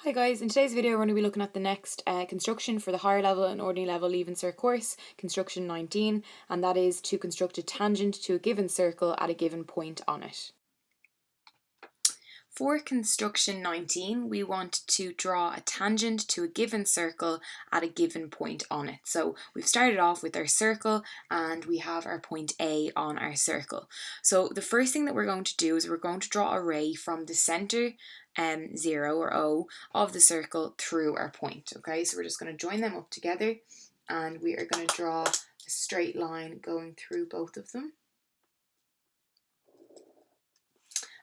Hi guys, in today's video we're going to be looking at the next construction for the higher level and ordinary level Leaving Cert course, construction 19, and that is to construct a tangent to a given circle at a given point on it. For construction 19, we want to draw a tangent to a given circle at a given point on it. So we've started off with our circle and we have our point A on our circle. So the first thing that we're going to do is we're going to draw a ray from the center 0 or O of the circle through our point. Okay, so we're just going to join them up together and we are going to draw a straight line going through both of them.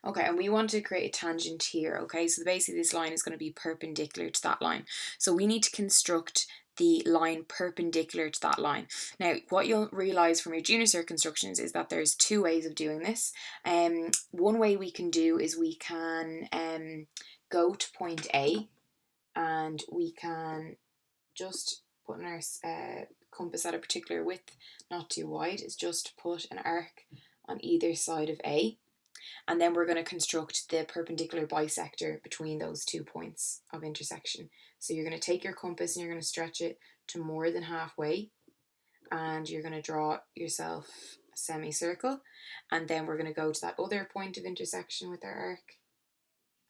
Okay, and we want to create a tangent here, okay? So basically this line is going to be perpendicular to that line. So we need to construct the line perpendicular to that line. Now, what you'll realise from your junior cert constructions is that there's two ways of doing this. One way we can do is we can go to point A and we can just put in our compass at a particular width, not too wide, is just put an arc on either side of A. And then we're going to construct the perpendicular bisector between those 2 points of intersection. So you're going to take your compass and you're going to stretch it to more than halfway. And you're going to draw yourself a semicircle. And then we're going to go to that other point of intersection with our arc.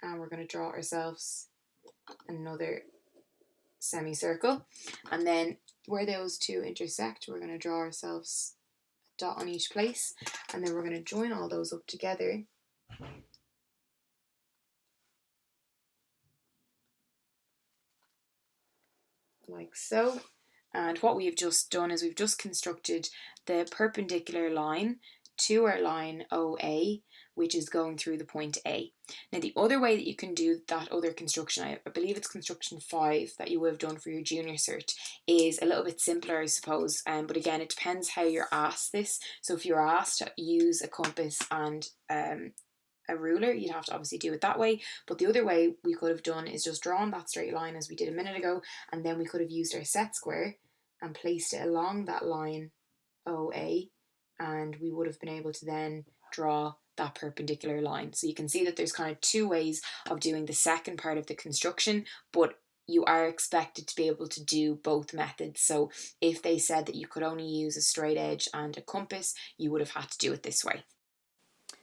And we're going to draw ourselves another semicircle. And then where those two intersect, we're going to draw ourselves a dot on each place. And then we're going to join all those up together. Like so. And what we've just done is we've just constructed the perpendicular line to our line OA, which is going through the point A. Now the other way that you can do that other construction, I believe it's construction 5 that you would have done for your junior cert, is a little bit simpler, I suppose, but again it depends how you're asked this. So if you're asked to use a compass and a ruler, you'd have to obviously do it that way. But the other way we could have done is just drawn that straight line as we did a minute ago, and then we could have used our set square and placed it along that line OA, and we would have been able to then draw that perpendicular line. So you can see that there's kind of two ways of doing the second part of the construction, but you are expected to be able to do both methods. So if they said that you could only use a straight edge and a compass, you would have had to do it this way.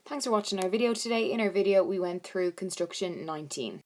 Thanks for watching our video today. In our video we went through construction 19.